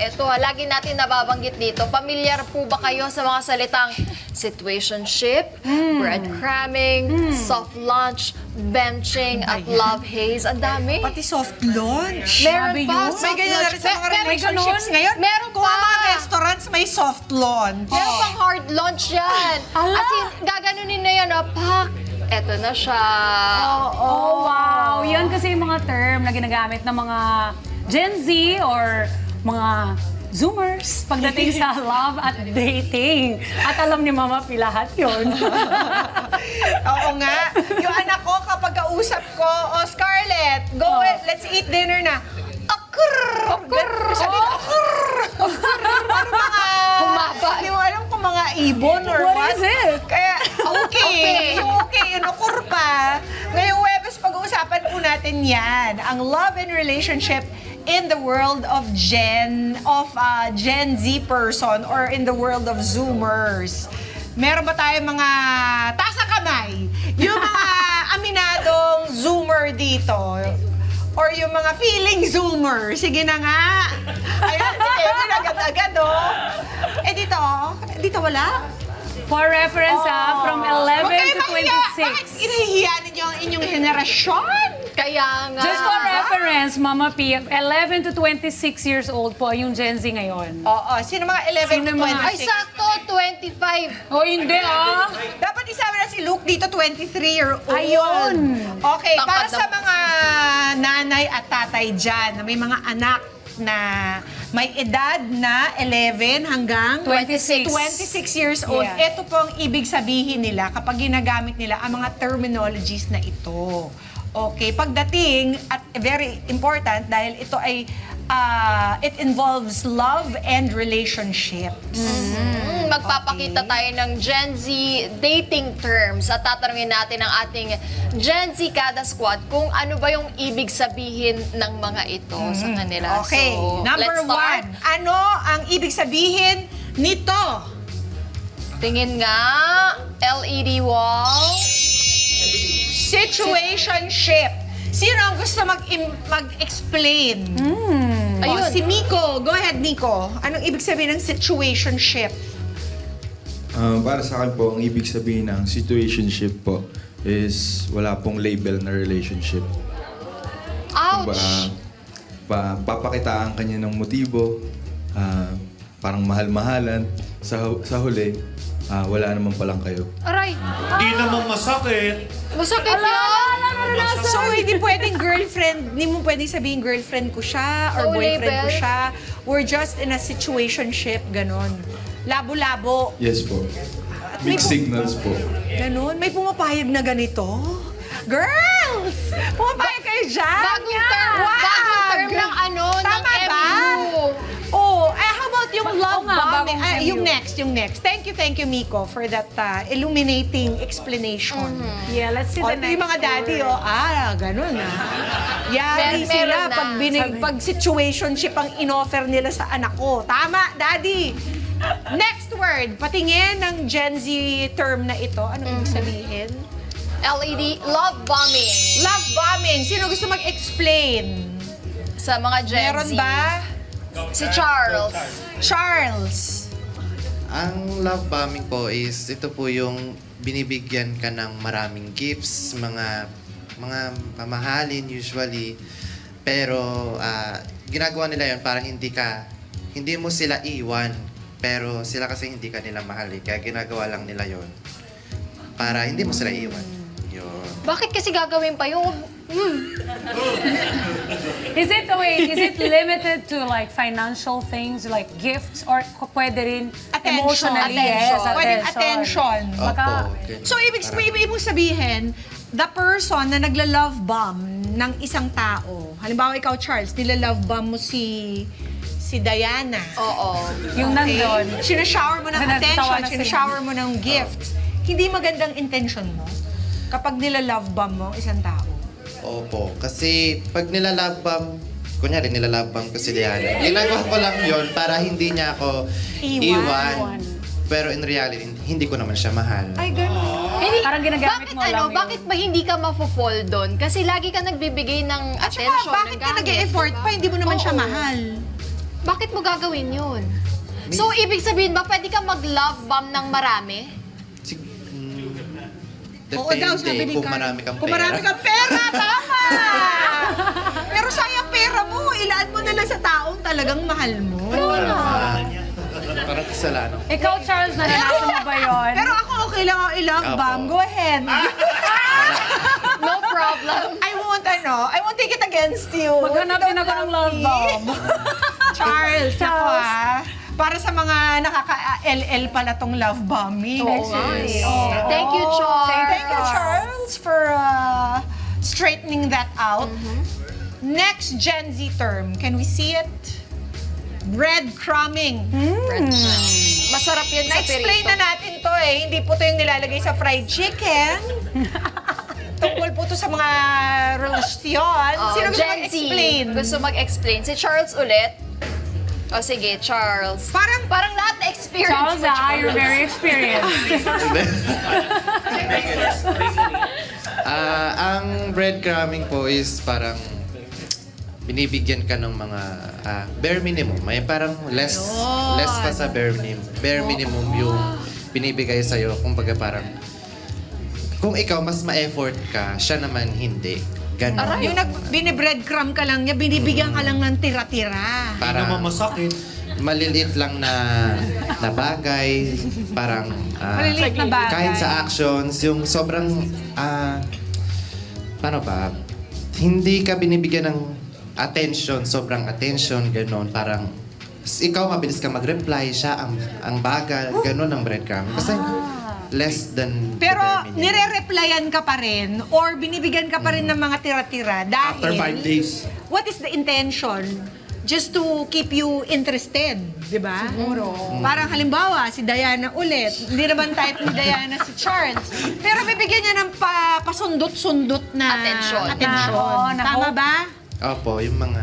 Ito, lagi natin nababanggit dito. Pamilyar po ba kayo sa mga salitang situationship, breadcrumbing, soft launch, benching, at love haze? Ang dami. Pati soft launch. Meron Grabe pa, yun. soft May ganyan na launch. rin sa mga Pero- relationships ganun? ngayon. Meron Kung pa. ang mga restaurants may soft launch. Meron pang hard launch yan. Ala. As in, gaganunin na yan, pak. Eto na siya. Oh, wow. Yan kasi yung mga term na ginagamit ng mga Gen Z or mga Zoomers pagdating sa love at dating. At alam ni Mama P lahat yun. Oo nga. Yung anak ko, kapag kausap ko, Scarlett, go, let's eat dinner na. Akur! Sabi ko, Ano mga... Humaba. Hindi mo alam kung mga ibon or What what. is it? Kaya, okay. Okay. Yung ukur pa. Ngayong Webes, pag-uusapan po natin yan. Ang love and relationship in the world of Gen Z person or in the world of Zoomers. Meron ba tayong mga taas ang kamay? Yung mga aminadong Zoomer dito. Or yung mga feeling Zoomer. Sige na nga. Ayan, si Kevin agad-agad, oh. Eh, dito wala? For reference from 11 Huwag kayo to mahiya. Bakit 26. inahihiya ninyo ang inyong henerasyon? Kaya nga. Just for reference, Mama P, 11 to 26 years old po yung Gen Z ngayon. Oo, sino mga 11 Sino to mga- 26? Ay, sakto, 25. Oh, hindi ah. Dapat isama na si Luke dito, 23-year-old. Ayun. Okay, para Tangkad sa na- mga nanay at tatay dyan na may mga anak na may edad na 11 hanggang 26. 26 years old, Yeah. ito po ang ibig sabihin nila kapag ginagamit nila ang mga terminologies na ito. Okay, pagdating, at very important dahil ito ay it involves love and relationships. Magpapakita tayo ng Gen Z dating terms at tatanungin natin ang ating Gen Z Kada Squad kung ano ba yung ibig sabihin ng mga ito sa kanila. Okay, So, number let's start. 1. Ano ang ibig sabihin nito? Tingin nga, LED wall. Situationship. Sino ang gusto mag-explain? Ayun. Si Miko. Go ahead, Miko. Anong ibig sabihin ng situationship? Para sa akin po, ang ibig sabihin ng situationship po is wala pong label na relationship. Ouch! Papakitaan kanya ng motibo, parang mahal-mahalan, sa huli, wala naman palang kayo. Aray! Di naman masakit. Masakit yan! So, hindi pwedeng girlfriend, hindi mo pwedeng sabihin girlfriend ko siya or No boyfriend ko label. siya. We're just in a situationship, ganon. Labo-labo. Yes po. Mixed signals po. Ganon. May pumapayag na ganito. Girls! Pumapayag kayo dyan? Bagong term, bagong term ng ano, ng Tama ba? MU. Oh, how about yung love nga, bombing? bagong Yung MU. next. Thank you, Miko, for that illuminating explanation. Yeah, let's see Oh, the ito next yung mga daddy, word. ganun Yari Meron sila na. pag situationship ang inoffer nila sa anak ko. Tama, daddy! Next word, patingin ng Gen Z term na ito. Anong ibig sabihin? LED, love bombing. Love bombing. Sino gusto mag-explain? Sa mga Gen Meron Z. ba? Si Charles. Charles. Ang love bombing po is ito po yung binibigyan ka ng maraming gifts, mga mamahalin usually. Pero ginagawa nila yon para hindi mo sila iwan. Pero sila kasi hindi ka nila mahal eh. Kaya ginagawa lang nila yon para hindi mo sila iwan. Yun. Bakit kasi gagawin pa yung... Is it limited to like financial things like gifts or pwede rin emotionally? Yes, Pwedeng attention. Baka, Opo, ganun. So, ibig mong sabihin, the person na nagla-love bomb ng isang tao, halimbawa ikaw, Charles, nila-love bomb mo si Diana. Oo. yung nandun. Sinashower mo ng Natawa attention, na sila. sinashower mo ng gifts. Hindi magandang intention mo kapag nila-love bomb mo ang isang tao. Opo. Kasi pag nilalove bomb, kunyari nilalove bomb ko si Diana, ginagawa ko lang yon para hindi niya ako Iwan. iwan. Pero in reality, hindi ko naman siya mahal. Ay, gano'n. Hindi, Parang ginagamit bakit mo lang yung- bakit ba hindi ka mafo-fall doon? Kasi lagi ka nagbibigay ng At saka, attention, bakit ng ka gamit, nag-e-effort diba? pa? Hindi mo naman siya Oo. mahal. Bakit mo gagawin yun? So, ibig sabihin ba, pwede ka mag-love bomb ng marami? Oo daw, sabi ni kung Carl. marami kang Kung pera. marami kang pera, tama! Pero sayang pera mo, ilaan mo na lang sa taong talagang mahal mo. Parang kasalanan. Ikaw, Charles, naranasan mo ba yun? Pero ako okay lang ako i-love Apo. bomb. Go ahead. No problem. I won't take it against you. Maghanap din ako ng love bomb. Charles, ako para sa mga nakaka-LL pala tong love bombing. Oo nga eh. Thank you, Charles. Thank you, Charles, for straightening that out. Next Gen Z term, can we see it? Breadcrumbing. Masarap yan sa Na-explain perito. na natin to eh. Hindi po to yung nilalagay sa fried chicken. Tungkol po to sa mga relasyon. Oh, Sino gusto Gen Z. mag-explain? Gusto mag-explain. Si Charles ulit. O sige, Charles. Parang lahat na experience Charles, mo, you're very experienced. Ang breadcrumbing po is parang binibigyan ka ng mga bare minimum. May parang less pa sa bare minimum. Bare minimum yung binibigay sa'yo. Kumbaga parang kung ikaw mas ma-effort ka, siya naman hindi. Ganon. Yung binibreadcrumb ka lang niya, binibigyan ka lang ng tira-tira. Hindi naman masakit. Maliliit lang na bagay, parang Maliliit na bagay. kahit sa actions, yung sobrang paano ba, hindi ka binibigyan ng attention, sobrang attention, ganon, parang ikaw mabilis ka mag-reply, siya ang bagal, ganon ang breadcrumb. Kasi less than the Pero bare minimum. nire-replyan ka pa rin or binibigyan ka pa rin ng mga tira-tira dahil... After 5 days. What is the intention? Just to keep you interested, di ba? Siguro. Parang halimbawa, si Diana ulit. Hindi naman type ni Diana si Charles. Pero bibigyan niya ng pasundot-sundot na Atensyon. Oo, na Tama hope. ba? Opo, yung mga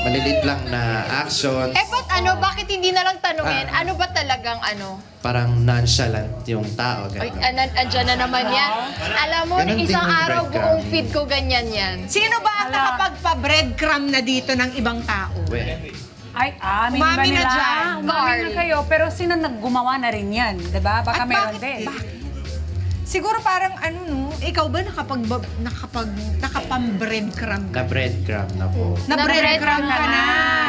maliliit lang na actions, ba't bakit hindi na lang tanungin, ano ba talagang ano? parang nonchalant yung tao, Ay, ganon. andyan na naman yan. Alam mo, Ganon din isang yung araw breadcrumb. buong feed ko ganyan yan. Sino ba ang nakapagpa-breadcrumb na dito ng ibang tao? Ay, aminin ba Umami na nila? dyan. Umamin na kayo. Pero sino naggumawa na rin yan? Diba? Baka At meron bakit? din. Siguro parang ikaw ba nakapam-breadcrumb ka? Na breadcrumb na po. Na-breadcrumb ka na.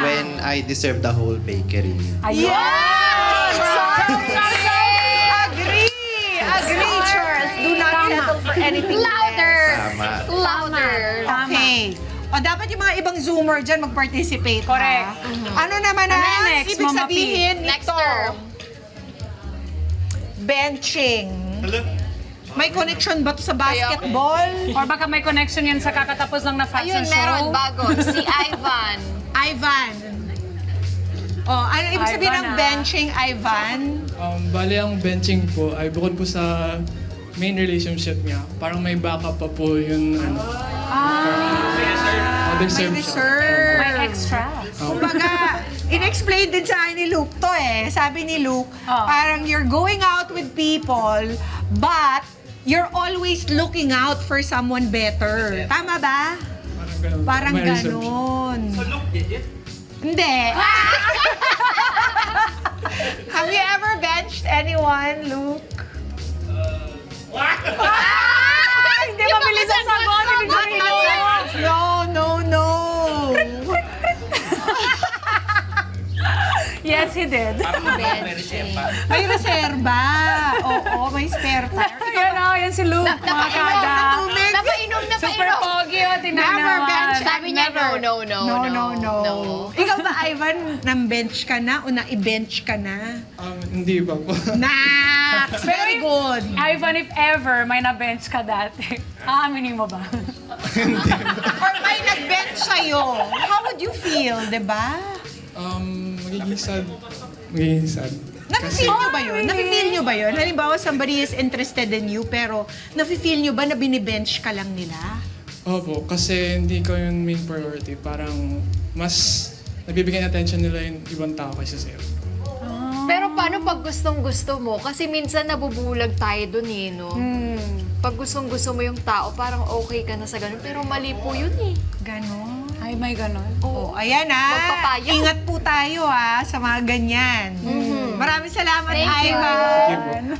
When I deserve the whole bakery. Ayun. Yes! Agree! Agree, Charles. Do not settle for anything Louder! Tama. Louder! Tama. Okay. O dapat yung mga ibang Zoomer dyan mag-participate. ha? Correct. Ano naman Ano ang yung next, ibig Mama P? sabihin Next nito? term. Benching. May connection ba to sa basketball? Or baka may connection yan sa kakatapos lang na fashion Ayun, show. meron bago. Si Ivan. Ivan. Oh, ano ibig sabihin Ivan, ng ah. benching, Ivan? Bali ang benching po ay bukod po sa main relationship niya, parang may backup pa po yun, other May serve siya. reserve. May extra. Kumbaga, in-explain din sa akin ni Luke to eh. Sabi ni Luke, Oh. parang you're going out with people, but you're always looking out for someone better. Tama ba? Parang ganun. Parang May reserve siya. ganon. So Luke did it? Hindi. Have you ever benched anyone, Luke? Hindi mabilis ang sagot. Ibig sabihin. No. Yes, he did. Benching. May reserba. Oo, may spare tire. Yan o, yan si Luke, mga kada. Napainom. Super pogi o, tingnan Never naman. bench. Sabi niya, no. No. Ikaw ba, Ivan, nang-bench ka na o na-i-bench ka na? Hindi pa po. Nax! Very good. Ivan, if ever may na-bench ka dati, aaminin mo ba? Or may nag-bench sa'yo, how would you feel, di ba? Magiging sad. Magiging sad. Nafe-feel nyo ba yun? Nafe-feel nyo ba yun? Halimbawa, somebody is interested in you, pero nafe-feel nyo ba na binibench ka lang nila? Opo, kasi hindi ko yung main priority. Parang mas nabibigyan attention nila yung ibang tao kaysa sa'yo. Pero paano pag gustong-gusto mo? Kasi minsan nabubulag tayo dun eh, no? Pag gustong-gusto mo yung tao, parang okay ka na sa ganun. Pero mali po yun eh. Ganon. Ay, may ganon. Oh, ayan Magpapayag. Ingat po tayo sa mga ganyan. Maraming salamat, Thank you. Aiva.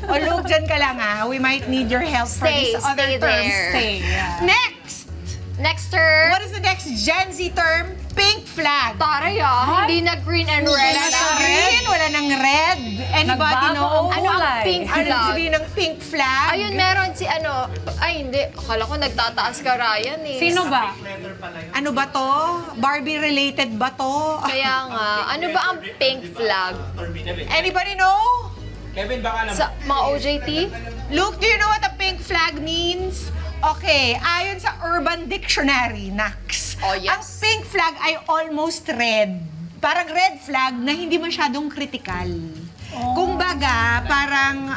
O Luke, dyan ka lang We might need your help for Stay, these other stay terms. there. Stay, yeah. Next! Next term. What is the next Gen Z term? Pink flag. Taray hindi na green and red. Wala nang green, wala nang red. Anybody Nagbago know? ang Ano ang kulay. pink Ano flag? sabihin ng pink flag? Ayun, meron si ay hindi, akala ko nagtataas ka Ryan eh. Sino ba? Ano ba to? Barbie-related ba to? Kaya nga, ano ba ang pink flag? Anybody know? Sa mga OJT? Luke, do you know what a pink flag means? Okay, ayon sa Urban Dictionary, NAX, Oh, yes. ang pink flag ay almost red. Parang red flag na hindi masyadong critical. Kumbaga, parang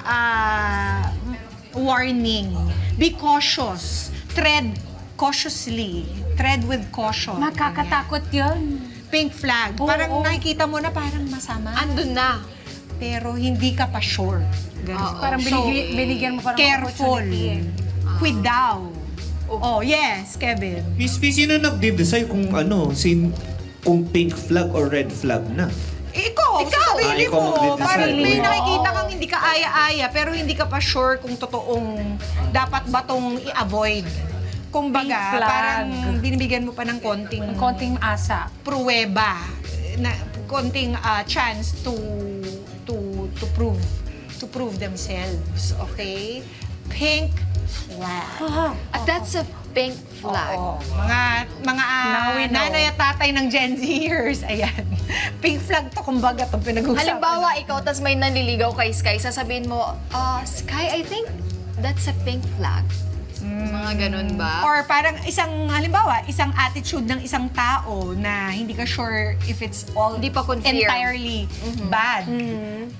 warning. Be cautious. Tread cautiously. Tread with caution. Makakatakot yun. Pink flag. Parang nakikita mo na parang masama. Andun na. Pero hindi ka pa sure. Ganun. Parang binigyan mo parang Careful. opportunity. Cuidado. Oh, yes, Kevin. Miss P, sino nagde-decide kung kung pink flag or red flag na? Ikaw, sa sarili ikaw mo. magde-decide. Parang may Oo. nakikita kang hindi ka aya-aya, pero hindi ka pa sure kung totoong dapat ba tong i-avoid. Kumbaga, Pink flag. parang binibigyan mo pa ng konting Konting asa. pruweba, na konting chance to prove themselves, okay? Pink flag. At that's a pink flag. Oo. Mga Now we know. nanay at tatay ng Gen Zers, ayan. Pink flag to, kumbaga, itong pinag-uusapan. Halimbawa, ikaw, tas may nanliligaw kay Sky, sasabihin mo, Sky, I think that's a pink flag. Mga ganun ba? Or parang halimbawa, isang attitude ng isang tao na hindi ka sure if it's all Hindi pa confirmed. entirely bad.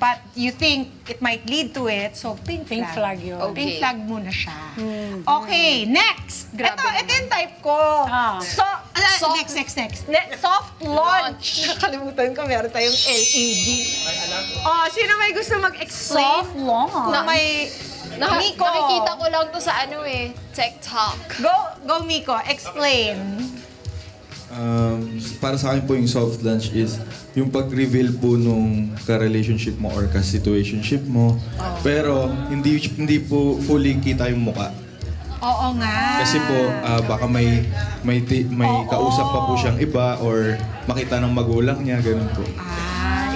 But you think it might lead to it, so pink flag. Pink flag yun. Okay. Pink flag muna siya. Okay, next. Grabe Ito yung type ko. Soft- Next. Soft launch. Nakalimutan ko, meron tayong LED. Oh, sino may gusto mag-explain? Soft launch. Na may... Miko. Nakikita ko lang to sa TikTok. Go Miko, explain. Para sa akin po yung soft launch is yung pag-reveal po nung ka-relationship mo or ka-situationship mo. Pero hindi po fully kita yung muka. Oo nga. Kasi po baka may kausap pa po siyang iba or makita ng magulang niya, ganun po.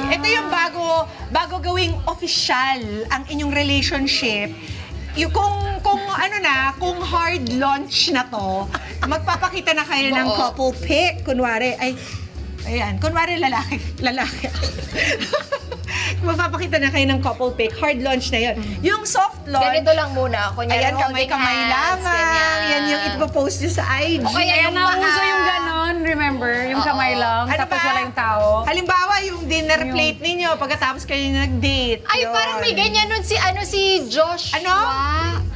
Ito yung bago gawing official ang inyong relationship. Yung kung hard launch na to, magpapakita na kayo ng Oo. couple pic. Kunwari lalaki ako. Magpapakita na kayo ng couple pic. Hard launch na yun. Yung soft launch, Ganito lang muna. Kunyari, ayan, holding kamay hands, lamang. ganyan. Yan yung ipopost nyo sa IG. O kaya Kaya yung nauso paa. yung ganon, remember? Yung kamay lang, Ano tapos ba? wala yung tao. Halimbawa, yung dinner plate ninyo, pagkatapos kayo nag-date. Ay, yun. parang may ganyan nun si Joshua. Ano?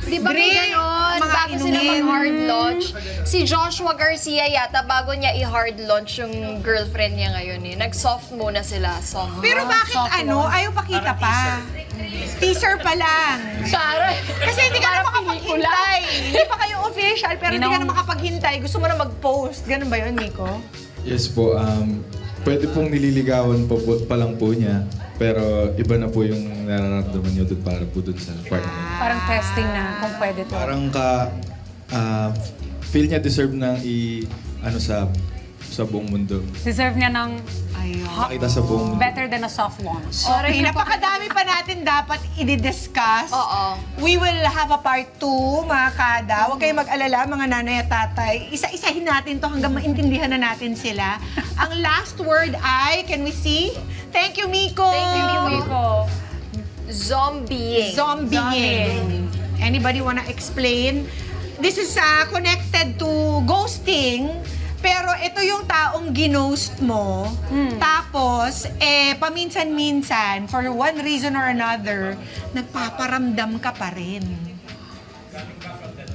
Di ba may Drink, ganon? mga Bago sila inumin. mag-hard launch. Si Joshua Garcia yata, bago niya i-hard launch yung girlfriend niya ngayon Nag-soft muna sila. Soft. Pero bakit ayaw pakita pa? Teaser pa lang. Para, Kasi hindi ka na makapaghintay. Hindi pa kayo official, pero hindi ka na makapaghintay. Gusto mo na mag-post. Ganun ba yun, Nico? Yes po, pwede pong nililigawan pa lang po niya. Pero iba na po yung nararamdaman niyo doon para po doon sa partner. Parang testing na kung pwede to. Parang feel niya deserve nang sa buong mundo. Deserve niya ng Makita sa buong mundo. better than a soft launch. Okay, napakadami pa natin dapat i-discuss. Oo. We will have a part 2, mga kada. Huwag kayong mag-alala, mga nanay at tatay. Isa-isahin natin to hanggang maintindihan na natin sila. Ang last word ay, can we see? Thank you, Miko. Thank you, Miko. Zombieing. Zombieing. Anybody wanna explain? This is connected to ghosting. Pero ito yung taong ginost mo, tapos, paminsan-minsan, for one reason or another, nagpaparamdam ka pa rin.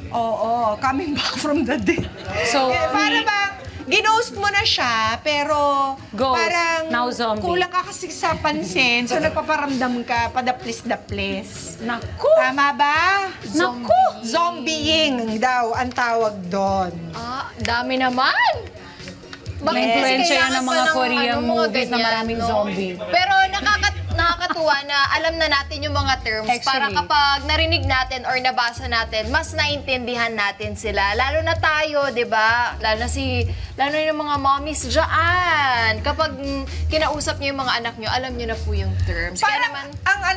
Oo, coming back from the dead. So, Para bang, ginost mo na siya, pero Ghost, parang now zombie. kulang ka kasi sa pansin, so nagpaparamdam ka, padaplis-daplis. naku! Tama ba? Naku! Zombieing daw ang tawag doon. Dami naman. Na-influensya yan ng mga kailangan pa Korean mga movies na ganyan, maraming no? zombie. Pero nakakatuwa na alam na natin yung mga terms para Actually. kapag narinig natin or nabasa natin, mas naintindihan natin sila. Lalo na tayo, di ba? Lalo na yung mga mommies dyan. Kapag kinausap niyo yung mga anak niyo, alam niyo na po yung terms. Kaya Parang, naman,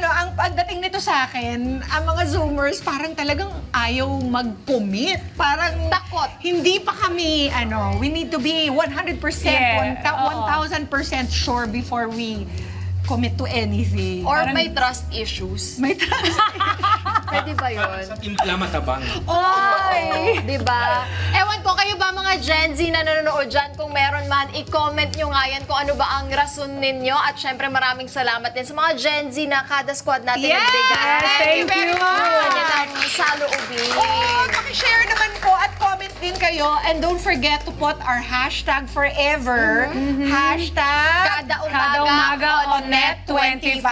ang pagdating nito sa akin, ang mga Zoomers parang talagang ayaw mag-commit. Parang Takot. Hindi pa kami, we need to be 100%, Yeah, oo. 1,000% sure before we commit to anything. or may trust issues. May trust. Pwede ba yun? Impla matabang. Ay! Di ba? Ewan ko, kayo ba mga Gen Z na nanonood dyan? Kung meron man, i-comment nyo nga yan kung ano ba ang rason ninyo. At syempre, maraming salamat din sa mga Gen Z na kada squad natin Yes! nagbigay. Thank you very much! Yan ang saloobin. Oo, pakishare naman po at comment din kayo. And don't forget to put our hashtag forever. Hashtag Kada umaga on Net25.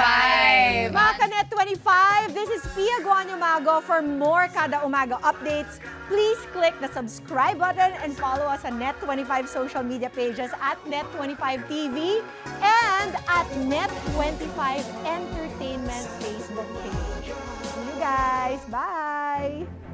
Mga ka-Net25, this is Pia Guanyo Mago. For more Kada Umaga updates, please click the subscribe button and follow us on Net25 social media pages at Net25 TV and at Net25 Entertainment Facebook page. See you guys. Bye!